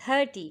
30,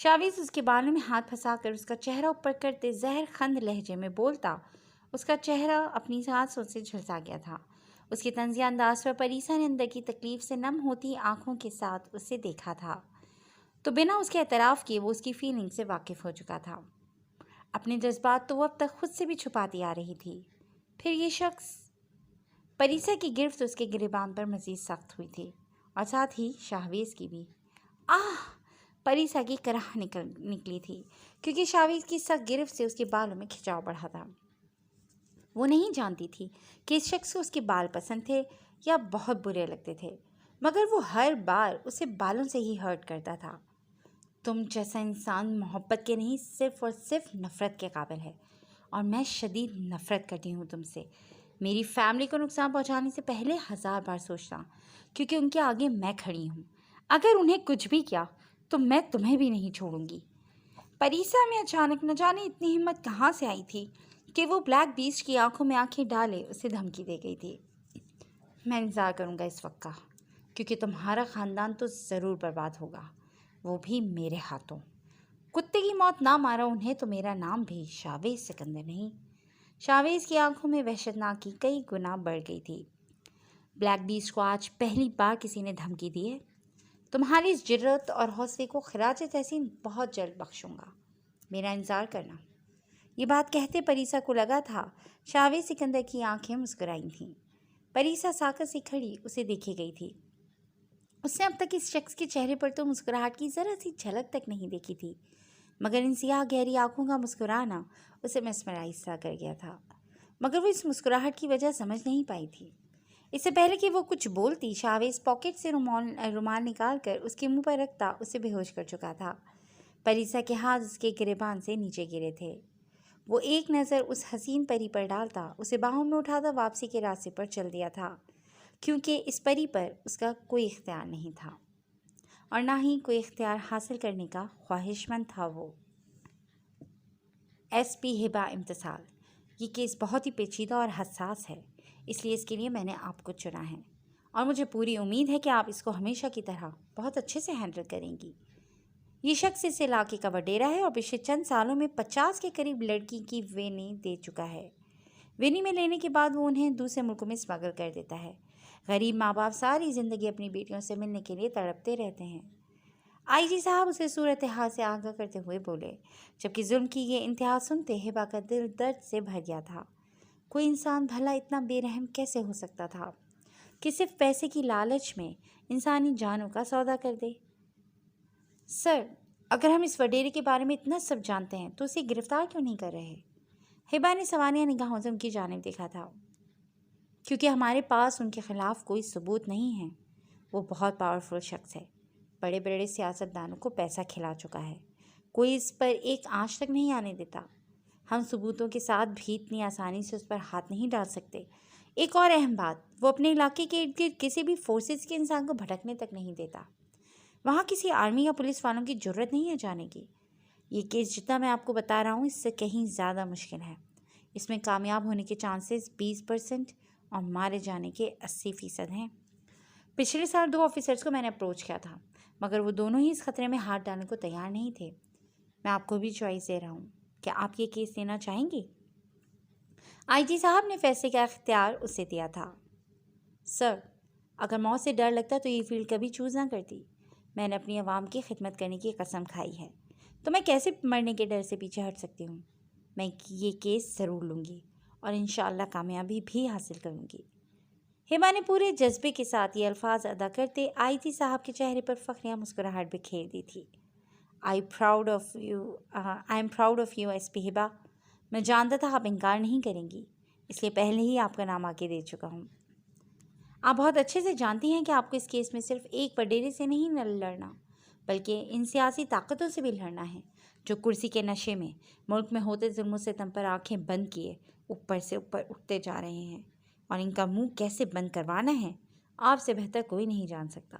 شاویز اس کے بالوں میں ہاتھ پھنسا کر اس کا چہرہ اوپر کرتے زہر خند لہجے میں بولتا۔ اس کا چہرہ اپنی سانسوں سے جھلسا گیا تھا۔ اس کے طنزیہ انداز پر پریسا نے اندر کی تکلیف سے نم ہوتی آنکھوں کے ساتھ اسے دیکھا تھا، تو بنا اس کے اعتراف کیے وہ اس کی فیلنگ سے واقف ہو چکا تھا۔ اپنے جذبات تو وہ اب تک خود سے بھی چھپاتی آ رہی تھی، پھر یہ شخص۔ پریسا کی گرفت اس کے گریبان پر مزید سخت ہوئی تھی، اور ساتھ ہی شاہویز کی بھی۔ آہ! پریسا کی کراہ نکلی تھی، کیونکہ شاویز کی سخت گرفت سے اس کے بالوں میں کھچاؤ بڑھا تھا۔ وہ نہیں جانتی تھی کہ اس شخص کو اس کے بال پسند تھے یا بہت برے لگتے تھے، مگر وہ ہر بار اسے بالوں سے ہی ہرٹ کرتا تھا۔ تم جیسا انسان محبت کے نہیں، صرف اور صرف نفرت کے قابل ہے، اور میں شدید نفرت کرتی ہوں تم سے۔ میری فیملی کو نقصان پہنچانے سے پہلے 1000 بار سوچنا، کیونکہ ان کے آگے میں کھڑی ہوں۔ اگر انہیں کچھ بھی کیا تو میں تمہیں بھی نہیں چھوڑوں گی۔ پریسا میں اچانک نہ جانے اتنی ہمت کہاں سے آئی تھی کہ وہ بلیک بیسٹ کی آنکھوں میں آنکھیں ڈالے اسے دھمکی دے گئی تھی۔ میں انتظار کروں گا اس وقت کا، کیونکہ تمہارا خاندان تو ضرور برباد ہوگا، وہ بھی میرے ہاتھوں۔ کتے کی موت نہ مارا انہیں تو میرا نام بھی شاویز سکندر نہیں۔ شاویز کی آنکھوں میں وحشتناکی کئی گنا بڑھ گئی تھی۔ بلیک بیسٹ کو آج پہلی بار کسی نے دھمکی دی ہے۔ تمہاری اس جرأت اور حوصلے کو خراج تحسین بہت جلد بخشوں گا، میرا انتظار کرنا۔ یہ بات کہتے پریسا کو لگا تھا شاویز سکندر کی آنکھیں مسکرائی تھیں۔ پریسا ساکت سے کھڑی اسے دیکھے گئی تھی۔ اس نے اب تک اس شخص کے چہرے پر تو مسکراہٹ کی ذرا سی جھلک تک نہیں دیکھی تھی، مگر ان سیاہ گہری آنکھوں کا مسکرانا اسے مسمرائز سا کر گیا تھا، مگر وہ اس مسکراہٹ کی وجہ سمجھ نہیں پائی تھی۔ اس سے پہلے کہ وہ کچھ بولتی، شاویز پاکٹ سے رومال نکال کر اس کے منہ پر رکھتا اسے بے ہوش کر چکا تھا۔ پریسا کے ہاتھ اس کے گریبان سے نیچے گرے تھے۔ وہ ایک نظر اس حسین پری پر ڈالتا، اسے باہوں میں اٹھاتا واپسی کے راستے پر چل دیا تھا، کیونکہ اس پری پر اس کا کوئی اختیار نہیں تھا، اور نہ ہی کوئی اختیار حاصل کرنے کا خواہش مند تھا وہ۔ ایس پی ہبا امتسال، یہ کیس بہت ہی پیچیدہ اور حساس ہے، اس لیے اس کے لیے میں نے آپ کو چنا ہے، اور مجھے پوری امید ہے کہ آپ اس کو ہمیشہ کی طرح بہت اچھے سے ہینڈل کریں گی۔ یہ شخص اس علاقے کا وڈیرا ہے اور پچھلے چند سالوں میں 50 کے قریب لڑکی کی وینی دے چکا ہے۔ وینی میں لینے کے بعد وہ انہیں دوسرے ملکوں میں اسمگل کر دیتا ہے۔ غریب ماں باپ ساری زندگی اپنی بیٹیوں سے ملنے کے لیے تڑپتے رہتے ہیں۔ آئی جی صاحب اسے صورتحال سے آگاہ کرتے ہوئے بولے، جبکہ ظلم کی یہ انتہا سنتے ہبا کا دل درد سے بھر گیا تھا۔ کوئی انسان بھلا اتنا بے رحم کیسے ہو سکتا تھا کہ صرف پیسے کی لالچ میں انسانی جانوں کا سودا کر دے؟ سر، اگر ہم اس وڈیرے کے بارے میں اتنا سب جانتے ہیں تو اسے گرفتار کیوں نہیں کر رہے؟ ہبا نے سوانح نگاہوں سے ان کی جانب دیکھا تھا۔ کیونکہ ہمارے پاس ان کے خلاف کوئی ثبوت نہیں ہے۔ وہ بہت پاورفل شخص ہے، بڑے بڑے سیاستدانوں کو پیسہ کھلا چکا ہے، کوئی اس پر ایک آنچ تک نہیں آنے دیتا۔ ہم ثبوتوں کے ساتھ بھی اتنی آسانی سے اس پر ہاتھ نہیں ڈال سکتے۔ ایک اور اہم بات، وہ اپنے علاقے کے ارد گرد کسی بھی فورسز کے انسان کو بھٹکنے تک نہیں دیتا۔ وہاں کسی آرمی یا پولیس والوں کی ضرورت نہیں ہے جانے کی۔ یہ کیس جتنا میں آپ کو بتا رہا ہوں اس سے کہیں زیادہ مشکل ہے۔ اس میں کامیاب ہونے کے چانسز 20% اور مارے جانے کے 80% ہیں۔ پچھلے سال 2 آفیسرز کو میں نے اپروچ کیا تھا، مگر وہ دونوں ہی اس خطرے میں ہاتھ ڈالنے کو تیار نہیں تھے۔ میں آپ کو بھی چوائس دے رہا ہوں، کیا آپ یہ کیس لینا چاہیں گی؟ آئی جی صاحب نے فیصلے کا اختیار اسے دیا تھا۔ سر، اگر موت سے ڈر لگتا تو یہ فیلڈ کبھی چوز نہ کرتی۔ میں نے اپنی عوام کی خدمت کرنے کی قسم کھائی ہے، تو میں کیسے مرنے کے ڈر سے پیچھے ہٹ سکتی ہوں؟ میں یہ کیس ضرور لوں گی اور انشاءاللہ کامیابی بھی حاصل کروں گی۔ ہبا نے پورے جذبے کے ساتھ یہ الفاظ ادا کرتے آئی جی صاحب کے چہرے پر فخریہ مسکراہٹ بکھیر دی تھی۔ I am proud of you S P Hiba. میں جانتا تھا آپ انکار نہیں کریں گی، اس لیے پہلے ہی آپ کا نام آگے دے چکا ہوں۔ آپ بہت اچھے سے جانتی ہیں کہ آپ کو اس کیس میں صرف ایک وڈیرے سے نہیں لڑنا، بلکہ ان سیاسی طاقتوں سے بھی لڑنا ہے جو کرسی کے نشے میں ملک میں ہوتے ظلم و ستم پر آنکھیں بند کیے اوپر سے اوپر اٹھتے جا رہے ہیں، اور ان کا منہ کیسے بند کروانا ہے آپ سے بہتر کوئی نہیں جان سکتا۔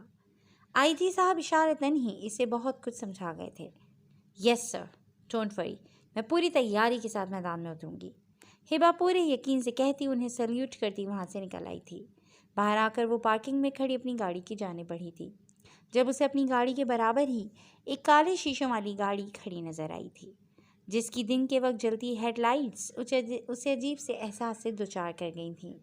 آئی جی صاحب اشارتاً ہی اسے بہت کچھ سمجھا گئے تھے۔ یس سر، ڈونٹ وری، میں پوری تیاری کے ساتھ میدان میں اتروں گی۔ ہبا پورے یقین سے کہتی انہیں سلیوٹ کرتی وہاں سے نکل آئی تھی۔ باہر آ کر وہ پارکنگ میں کھڑی اپنی گاڑی کی جانب بڑھی تھی۔ جب اسے اپنی گاڑی کے برابر ہی ایک کالے شیشوں والی گاڑی کھڑی نظر آئی تھی، جس کی دن کے وقت جلتی ہیڈ لائٹس اسے عجیب سے احساس سے دوچار کر گئی تھیں۔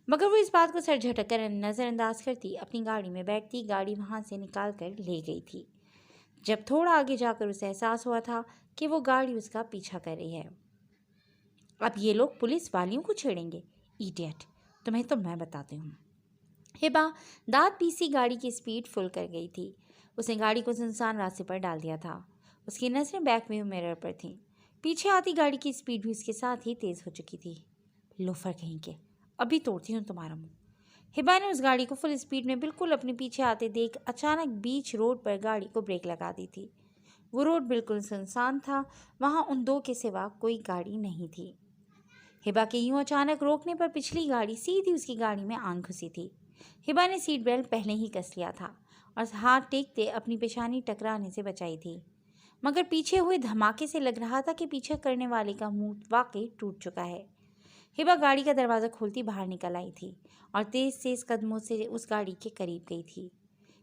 مگر وہ اس بات کو سر جھٹک کر نظر انداز کرتی اپنی گاڑی میں بیٹھتی گاڑی وہاں سے نکال کر لے گئی تھی۔ جب تھوڑا آگے جا کر اسے احساس ہوا تھا کہ وہ گاڑی اس کا پیچھا کر رہی ہے۔ اب یہ لوگ پولیس والیوں کو چھیڑیں گے، ایڈیٹ، تمہیں تو میں بتاتی ہوں۔ ہبا دانت پیسی گاڑی کی سپیڈ فل کر گئی تھی۔ اس نے گاڑی کو سنسان راستے پر ڈال دیا تھا۔ اس کی نظریں بیک ویو میرر پر تھیں۔ پیچھے آتی گاڑی کی سپیڈ بھی اس کے ساتھ ہی تیز ہو چکی تھی۔ لوفر کہیں کے، ابھی توڑتی ہوں تمہارا منہ۔ ہبا نے اس گاڑی کو فل سپیڈ میں بالکل اپنے پیچھے آتے دیکھ اچانک بیچ روڈ پر گاڑی کو بریک لگا دی تھی۔ وہ روڈ بالکل سنسان تھا، وہاں ان دو کے سوا کوئی گاڑی نہیں تھی۔ ہبا کے یوں اچانک روکنے پر پچھلی گاڑی سیدھی اس کی گاڑی میں آن گھسی تھی۔ ہبا نے سیٹ بیلٹ پہلے ہی کس لیا تھا اور ہاتھ ٹیکتے اپنی پیشانی ٹکرانے سے بچائی تھی، مگر پیچھے ہوئے دھماکے سے لگ رہا تھا کہ پیچھے کرنے والے کا منہ واقعی ٹوٹ چکا ہے۔ ہبا گاڑی کا دروازہ کھولتی باہر نکل آئی تھی اور تیز تیز قدموں سے اس گاڑی کے قریب گئی تھی،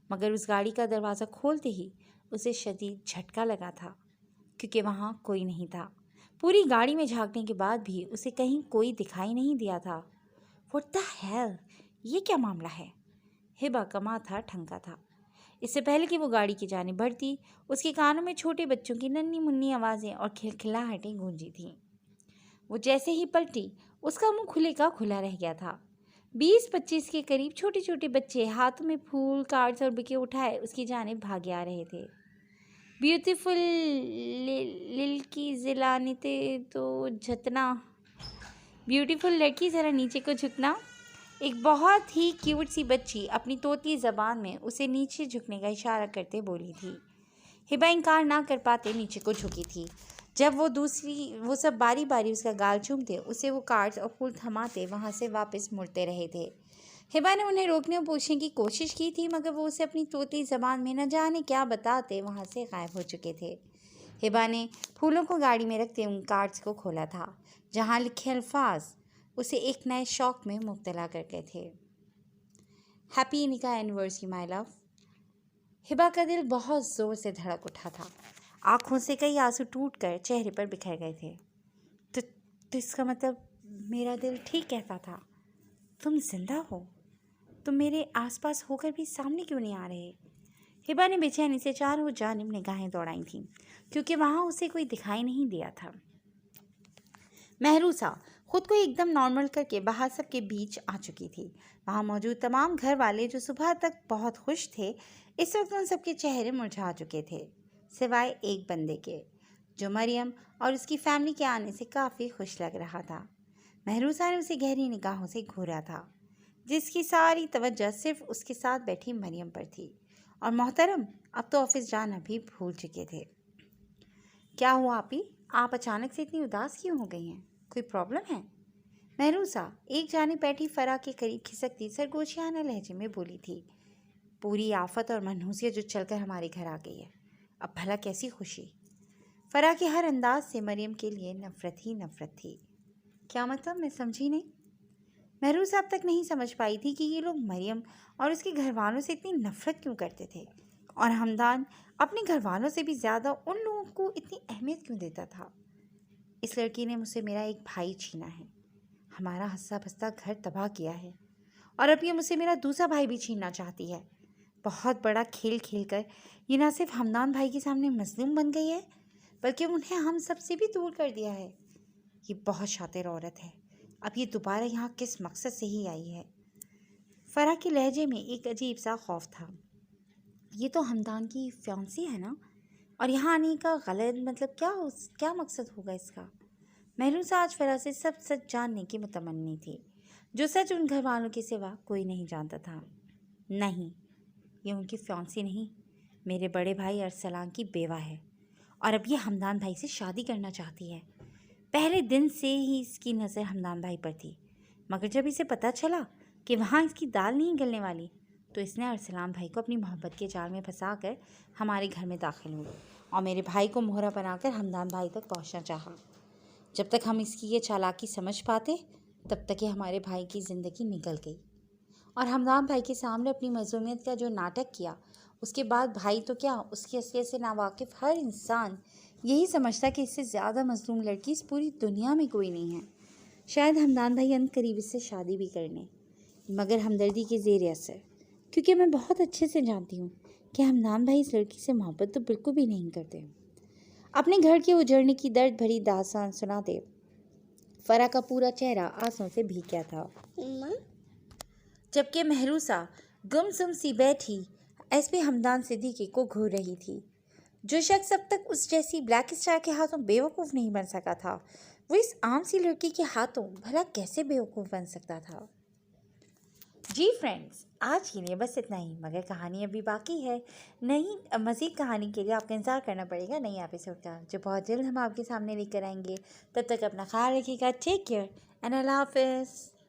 مگر اس گاڑی کا دروازہ کھولتے ہی اسے شدید جھٹکا لگا تھا، کیونکہ وہاں کوئی نہیں تھا۔ پوری گاڑی میں جھانکنے کے بعد بھی اسے کہیں کوئی دکھائی نہیں دیا تھا۔ واٹ دی ہیل، یہ کیا معاملہ ہے؟ ہبا کا ماتھا ٹھنکا تھا۔ اس سے پہلے کہ وہ گاڑی کی جانب بڑھتی، اس کے کانوں میں چھوٹے بچوں کی ننھی منھی آوازیں اور کھلکھلاہٹیں گونجی تھیں۔ وہ جیسے ہی پلٹی، اس کا منہ کھلے کا کھلا رہ گیا تھا۔ 20-25 کے قریب چھوٹے چھوٹے بچے ہاتھوں میں پھول، کارڈز اور بکے اٹھائے اس کی جانب بھاگے آ رہے تھے۔ بیوٹیفل لڑکی ذرا نیچے تو جھکنا، بیوٹیفل لڑکی ذرا نیچے کو جھکنا۔ ایک بہت ہی کیوٹ سی بچی اپنی طوطی زبان میں اسے نیچے جھکنے کا اشارہ کرتے بولی تھی۔ ہبا انکار نہ کر پاتے نیچے کو جھکی تھی۔ جب وہ سب باری باری اس کا گال چومتے، اسے وہ کارڈز اور پھول تھماتے وہاں سے واپس مڑتے رہے تھے۔ ہبا نے انہیں روکنے اور پوچھنے کی کوشش کی تھی، مگر وہ اسے اپنی طوطی زبان میں نہ جانے کیا بتاتے وہاں سے غائب ہو چکے تھے۔ ہبا نے پھولوں کو گاڑی میں رکھتے ان کارڈز کو کھولا تھا، جہاں لکھے الفاظ اسے ایک نئے شوق میں مبتلا کر گئے تھے۔ ہیپی نکاح اینیورسری مائی لو۔ ہبا کا دل بہت زور سے دھڑک اٹھا تھا۔ آنکھوں سے کئی آنسو ٹوٹ کر چہرے پر بکھر گئے تھے۔ تو اس کا مطلب میرا دل ٹھیک کہتا تھا، تم زندہ ہو؟ تم میرے آس پاس ہو کر بھی سامنے کیوں نہیں آ رہے؟ ہبا نے بے چینی سے چاروں جانب نگاہیں دوڑائی تھیں، کیونکہ وہاں اسے کوئی دکھائی نہیں دیا تھا۔ محروسہ خود کو ایک دم نارمل کر کے باہر سب کے بیچ آ چکی تھی۔ وہاں موجود تمام گھر والے جو صبح تک بہت خوش تھے، اس وقت ان سب کے چہرے مرجھا چکے تھے، سوائے ایک بندے کے، جو مریم اور اس کی فیملی کے آنے سے کافی خوش لگ رہا تھا۔ محروسہ نے اسے گہری نگاہوں سے گھورا تھا، جس کی ساری توجہ صرف اس کے ساتھ بیٹھی مریم پر تھی، اور محترم اب تو آفس جانا بھی بھول چکے تھے۔ کیا ہوا آپی؟ آپ اچانک سے اتنی اداس کیوں ہو گئی ہیں؟ کوئی پرابلم ہے؟ محروسہ ایک جانب بیٹھی فرح کے قریب کھسکتی سرگوشیانہ لہجے میں بولی تھی۔ پوری آفت اور منحوسیت جو چل کر ہمارے گھر آ گئی ہے، اب بھلا کیسی خوشی؟ فرح کے ہر انداز سے مریم کے لیے نفرت ہی نفرت تھی۔ کیا مطلب؟ میں سمجھی نہیں۔ محروسہ اب تک نہیں سمجھ پائی تھی کہ یہ لوگ مریم اور اس کے گھر والوں سے اتنی نفرت کیوں کرتے تھے، اور ہمدان اپنے گھر والوں سے بھی زیادہ ان لوگوں کو اتنی اہمیت کیوں دیتا تھا۔ اس لڑکی نے مجھ سے میرا ایک بھائی چھینا ہے، ہمارا ہنسا بستا گھر تباہ کیا ہے، اور اب یہ مجھ سے میرا دوسرا بھائی بھی چھیننا چاہتی ہے۔ بہت بڑا کھیل کھیل کر یہ نہ صرف ہمدان بھائی کے سامنے مظلوم بن گئی ہے، بلکہ انہیں ہم سب سے بھی دور کر دیا ہے۔ یہ بہت شاطر عورت ہے، اب یہ دوبارہ یہاں کس مقصد سے ہی آئی ہے؟ فرح کے لہجے میں ایک عجیب سا خوف تھا۔ یہ تو ہمدان کی فیانسی ہے نا، اور یہاں آنے کا غلط مطلب کیا مقصد ہوگا اس کا؟ محروسہ آج فرح سے سب سچ جاننے کی متمنی تھی، جو سچ ان گھر والوں کے سوا کوئی نہیں جانتا تھا۔ نہیں، یہ ان کی فیانسی نہیں، میرے بڑے بھائی ارسلان کی بیوہ ہے، اور اب یہ ہمدان بھائی سے شادی کرنا چاہتی ہے۔ پہلے دن سے ہی اس کی نظر ہمدان بھائی پر تھی، مگر جب اسے پتہ چلا کہ وہاں اس کی دال نہیں گلنے والی، تو اس نے ارسلان بھائی کو اپنی محبت کے جال میں پھنسا کر ہمارے گھر میں داخل ہوئی اور میرے بھائی کو مہرا بنا کر ہمدان بھائی تک پہنچنا چاہا۔ جب تک ہم اس کی یہ چالاکی سمجھ پاتے، تب تک یہ ہمارے بھائی کی زندگی نکل گئی، اور ہمدان بھائی کے سامنے اپنی معصومیت کا جو ناٹک کیا، اس کے بعد بھائی تو کیا، اس کی اصلیت سے ناواقف ہر انسان یہی سمجھتا کہ اس سے زیادہ مظلوم لڑکی اس پوری دنیا میں کوئی نہیں ہے۔ شاید حمدان بھائی ان قریب اس سے شادی بھی کر لیں، مگر ہمدردی کے زیر اثر، کیونکہ میں بہت اچھے سے جانتی ہوں کہ حمدان بھائی اس لڑکی سے محبت تو بالکل بھی نہیں کرتے۔ اپنے گھر کے اجڑنے کی درد بھری داستان سناتے فرح کا پورا چہرہ آنسوں سے بھیگ گیا تھا، جبکہ محروسہ گمسم سی بیٹھی ایس پی حمدان صدیقی کو گھور رہی تھی۔ جو شخص اب تک اس جیسی بلیک اسٹار کے ہاتھوں بیوقوف نہیں بن سکا تھا، وہ اس عام سی لڑکی کے ہاتھوں بھلا کیسے بیوقوف بن سکتا تھا؟ جی فرینڈز، آج کے لیے بس اتنا ہی، مگر کہانی ابھی باقی ہے۔ نئی مزید کہانی کے لیے آپ کو انتظار کرنا پڑے گا نئی ایپیسوڈ کا، جو بہت جلد ہم آپ کے سامنے لے کر آئیں گے۔ تب تک اپنا خیال رکھیے گا۔ ٹیک کیئر اینڈ اللہ حافظ۔